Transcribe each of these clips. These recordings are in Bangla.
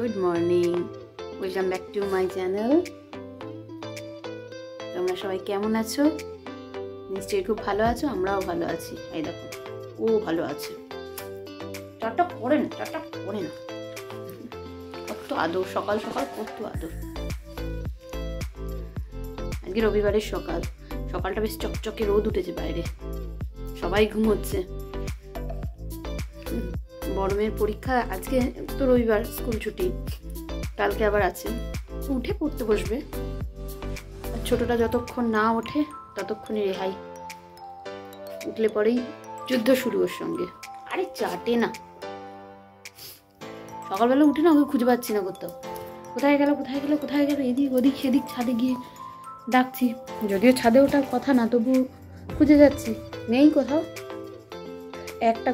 Good morning, welcome back to my channel. তোমরা সবাই কেমন আছো? নিশ্চয়ই খুব ভালো আছো, আমরাও ভালো আছি। এই দেখো, ও ভালো আছে। টাটা করে না, টাটা করে না, কত আদর সকাল সকাল, কত আদর। আজকে রবিবারের সকাল, সকালটা বেশ চকচকে রোদ উঠেছে বাইরে, সবাই ঘুমোচ্ছে। বড় মেয়ের পরীক্ষা আজকে, তো রবিবার স্কুল ছুটি, কালকে আবার আছে। উঠে পড়তে বসবে, আর ছোটটা যতক্ষণ না ওঠে ততক্ষণই রেহাই, উঠলে পরেই যুদ্ধ শুরু ওর সঙ্গে। আরে চাটে না, সকালবেলা উঠে না, ওকে খুঁজে পাচ্ছি না কোথাও। কোথায় গেল কোথায় গেল কোথায় গেল, এদিক ওদিক সেদিক, ছাদে গিয়ে ডাকছি, যদিও ছাদে ওঠার কথা না, তবু খুঁজে যাচ্ছি, নেই কোথাও। একটা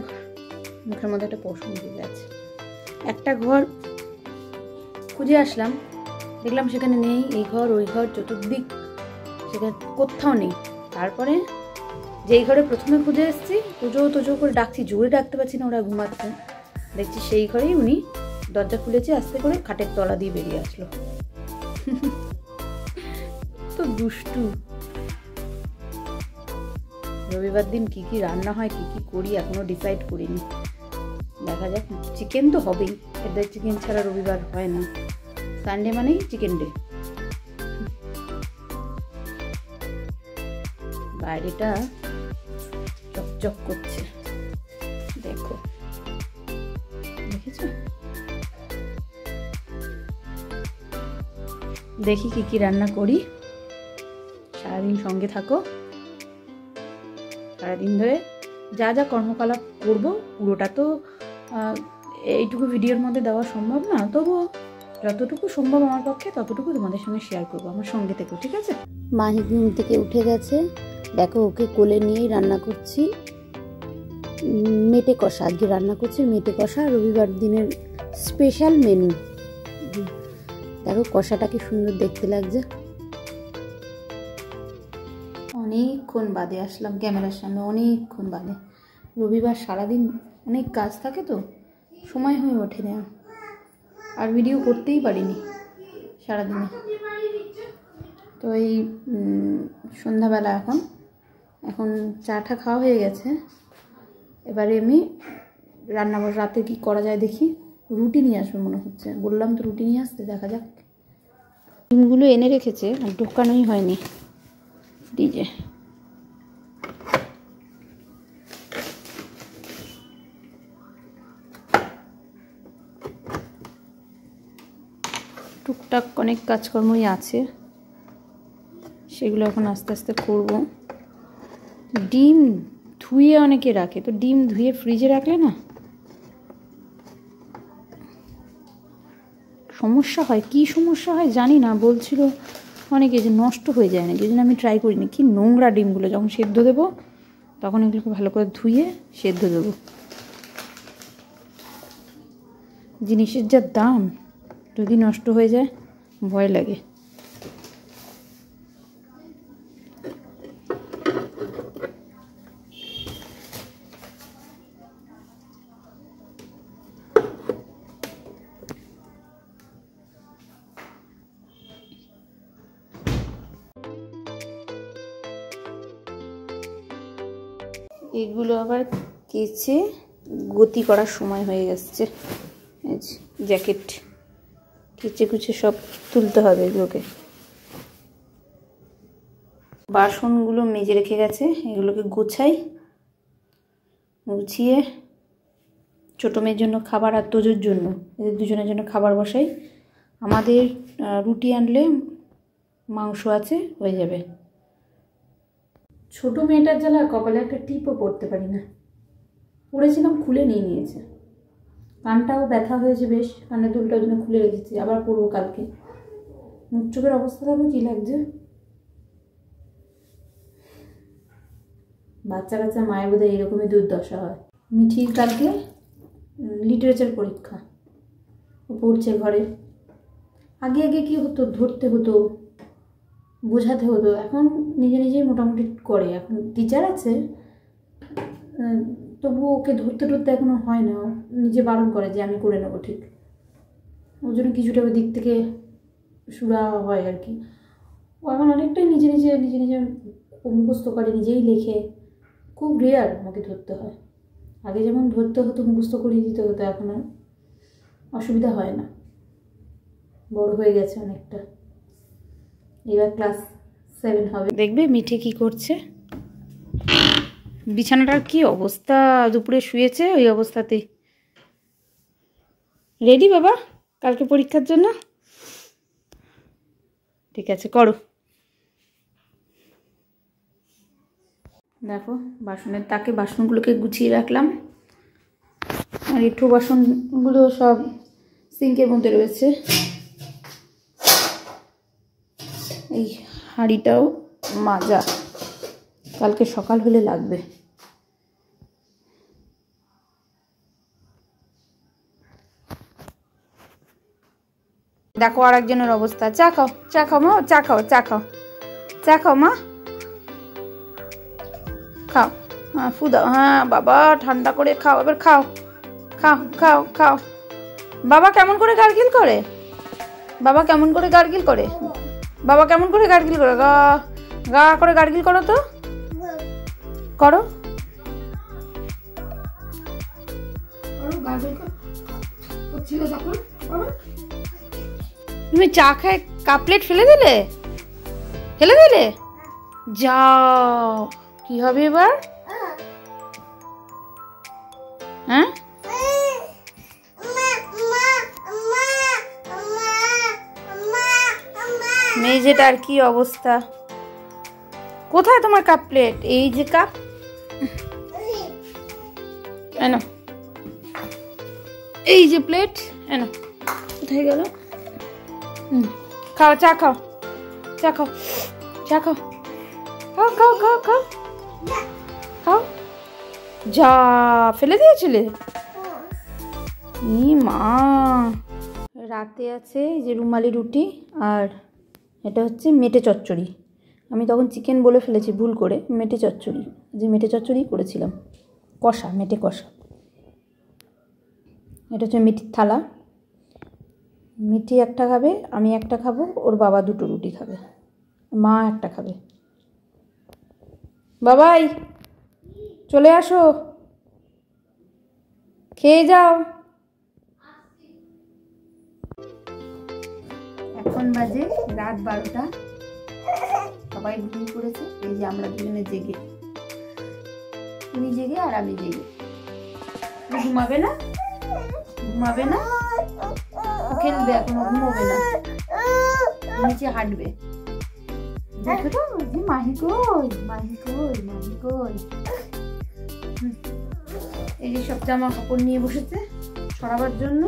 মুখের মধ্যে একটা পশম দিয়ে আছে, একটা ঘর খুঁজে আসলাম, দেখলাম সেখানে নেই। এই ঘর ওই ঘর চতুর্দিক, সেখানে কোথাও নেই। তারপরে যেই ঘরে প্রথমে খুঁজে এসেছি, তোজো তোজো করে ডাকছি, জোরে ডাকতে পারছি না, ওরা ঘুমাচ্ছে। দেখছি সেই ঘরেই উনি দরজা খুলেছে, আস্তে করে খাটের তলা দিয়ে বেরিয়ে আসলো। তো দুষ্টু। রবিবার দিন কি কি রান্না হয়, কি কি করি এখনো ডিসাইড করিনি, দেখা যাক। চিকেন তো হবেই, এদের চিকেন ছাড়া রবিবার হয় না। সানডে মানেই চিকেন ডে। বাইরেটা চকচক করছে, দেখো, দেখেছো? দেখি কি কি রান্না করি, সারাদিন সঙ্গে থাকো। সারাদিন ধরে যা যা কর্মকলাপ করবো, পুরোটা তো এইটুকু ভিডিওর মধ্যে দেওয়া সম্ভব না, তবুও যতটুকু সম্ভব আমার পক্ষে ততটুকু তোমাদের সঙ্গে শেয়ার করবো। আমার সঙ্গে থেকো, ঠিক আছে? মাহি ঘুম থেকে উঠে গেছে, দেখো ওকে কোলে নিয়েই রান্না করছি মেটে কষা। আজকে রান্না করছি মেটে কষা, রবিবার দিনের স্পেশাল মেনু। দেখো কষাটা কি সুন্দর দেখতে লাগছে। অনেকক্ষণ বাদে আসলাম ক্যামেরার সামনে, অনেকক্ষণ বাদে। রবিবার সারাদিন অনেক কাজ থাকে, তো সময় হয়ে ওঠে না, আর ভিডিও করতেই পারিনি সারাদিনে। তো এই সন্ধ্যাবেলা এখন চাটা খাওয়া হয়ে গেছে। এবারে আমি রান্না রাতে কি করা যায় দেখি। রুটি নিয়ে আসবে মনে হচ্ছে, বললাম তো রুটি নিয়ে আসতে, দেখা যাক। ডিমগুলো এনে রেখেছে, আর ঢোকানোই হয়নি ফ্রিজে। টুকটাক অনেক কাজকর্মই আছে, সেগুলো এখন আস্তে আস্তে করব। ডিম ধুয়ে অনেকে রাখে, তো ডিম ধুয়ে ফ্রিজে রাখলে না সমস্যা হয়। কি সমস্যা হয় জানি না, বলছিল অনেকে যে নষ্ট হয়ে যায় নাকি, ওই জন্য আমি ট্রাই করিনি। কি নোংরা ডিমগুলো, যখন সেদ্ধ দেবো তখন এগুলোকে ভালো করে ধুয়ে সেদ্ধ দেবো। জিনিসের যা দাম, যদি নষ্ট হয়ে যায় ভয় লাগে। এগুলো আবার কেচে গতি করার সময় হয়ে যাচ্ছে। জ্যাকেট কেচে কুচে সব তুলতে হবে এগুলোকে। বাসনগুলো মেজে রেখে গেছে, এগুলোকে গুছাই, গুছিয়ে ছোটো মেয়ের জন্য খাবার আর তোজোর জন্য, এদের দুজনের জন্য খাবার বসাই। আমাদের রুটি আনলে মাংস আছে, হয়ে যাবে। ছোটো মেয়েটার জ্বালা কপালে একটা টিপও পড়তে পারি না, পড়েছিলাম খুলে নিয়েছে। কানটাও ব্যথা হয়েছে বেশ, কানের দুলটার জন্য খুলে রেখেছি, আবার পরবো কালকে। মুখ চোখের অবস্থা দেখো কি লাগছে। বাচ্চা কাচ্চা মায়ের বোধহয় এরকমই দুর্দশা হয়। মিঠির কালকে লিটারেচার পরীক্ষা, ও পড়ছে ঘরে। আগে আগে কি হতো, ধরতে হতো, বোঝাতে হতো, এখন নিজে নিজেই মোটামুটি করে। এখন টিচার আছে, তবুও ওকে ধরতে ধরতে এখনো হয় না, নিজে বারণ করে যে আমি করে নেবো ঠিক। ওই জন্য কিছুটা ওই দিক থেকে সুরা হয় আর কি। ও এখন অনেকটাই নিজে নিজে মুখস্থ করে, নিজেই লেখে। খুব রেয়ার আমাকে ধরতে হয়। আগে যেমন ধরতে হতো, মুখস্থ করিয়ে দিতে হতো, এখন আর অসুবিধা হয় না, বড় হয়ে গেছে অনেকটা। এবার ক্লাস 7 হবে। দেখবে মিঠে কি করছে। বিছানাটার কি অবস্থা, দুপুরে শুয়েছে ওই অবস্থাতেই। রেডি বাবা কালকে পরীক্ষার জন্য? ঠিক আছে করো। দেখো বাসনের তাকে বাসনগুলোকে গুছিয়ে রাখলাম, আর একটু বাসনগুলো সব সিঙ্কের মধ্যে রয়েছে। এই হাঁড়িটাও মাজা, কালকে সকাল হলে লাগবে। দেখো আর একজনের অবস্থা। চা খাও, চা খাও মা, চা খাও, চা খাও, চা খাও মা, খাও। হ্যাঁ ফু দাও, হ্যাঁ বাবা ঠান্ডা করে খাও, এবার খাও, খাও খাও খাও। বাবা কেমন করে গার্গিল করে, বাবা কেমন করে গার্গিল করে, বাবা কেমন করে গার্গিল করে, গা গা করে গার্গিল করো তো, করো। তুমি চা খায় কাপ প্লেট ফেলে দিলে, ফেলে দিলে? যাও, কি হবে এবার? হ্যাঁ মেয়েটার কি অবস্থা। কোথায় তোমার কাপ প্লেট? এই যে কাপ, এনো এই যে প্লেট, এনো। কোথায় গেল? খাও, চা খাও, চা খাও, চা খাও, খাও খাও খাও খাও খাও। যা ফেলে দিয়েছিলে? মা রাতে আছে এই যে রুমালি রুটি, আর এটা হচ্ছে মেটে চচ্চড়ি। আমি তখন চিকেন বলে ফেলেছি ভুল করে, মেটে চচ্চড়ি, যে মেটে চচ্চড়ি করেছিলাম, কষা, মেটে কষা। এটা হচ্ছে মিঠির থালা, মিঠি একটা খাবে, আমি একটা খাবো, ওর বাবা দুটো রুটি খাবে, মা একটা খাবে। বাবাই চলে আসো, খেয়ে যাও। এখন বাজে রাত 12টা, সবাই ঘুমিয়ে পড়েছে। এই যে আমরা দুজনে জেগে, তুমি জেগে আর আমি জেগে। ঘুমাবে না, ঘুমাবে না, খেলবে, এখনো ঘুমোবে না, নিচে হাঁটবে। দেখো তো যে মাহি কই, মাহি কই, মাহি কই। এই যে সব জামা কাপড় নিয়ে বসেছে সরাবার জন্য।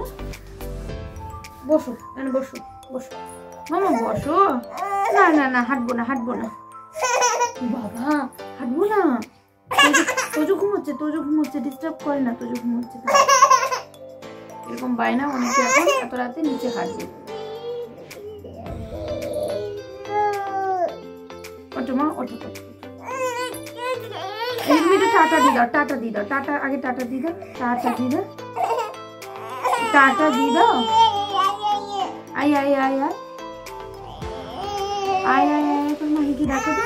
বসো, বসো বসো মামা, বসো। না না না, হাঁটবো না, হাঁটবো না বাবা, হাঁটবো না। তোজো ঘুমোচ্ছে, তোজো ঘুমোচ্ছে, ডিস্টার্ব করে না, তোজো ঘুমোচ্ছে। এরকম বায়না অনেকে এখন এত রাতে নিচে হাঁটবে। ওঠো মা, ওঠো, তুমি একটু টাটা দিয়ে দাও, টাটা দিয়ে দাও, টাটা আগে, টাটা দিয়ে দাও, টাটা দিয়ে দাও, টাটা দিয়ে দাও। আয় আয় আয় আয় আয় আয় আয়, তোর মাহিকে ডাকো তো।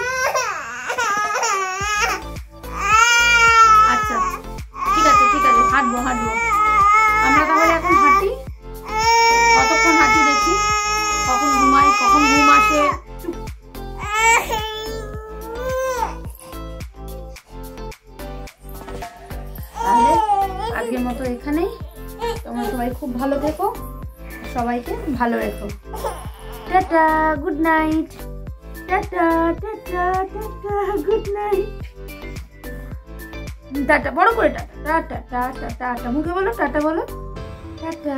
আচ্ছা ঠিক আছে, ঠিক আছে, হাঁটবো হাঁটবো আমরা তাহলে এখন হাঁটি। কতক্ষণ হাঁটি দেখি, কখন ঘুমাই, কখন ঘুম আসে। তাহলে আজকের মতো এখানেই। তোমরা সবাই খুব ভালো থেকো, সবাইকে ভালো রেখো। Tata, good night. Tata tata tata, good night. Tata বড় করে, টাটা টাটা টাটা টাটা, মুখে বলো টাটা, বলো টাটা।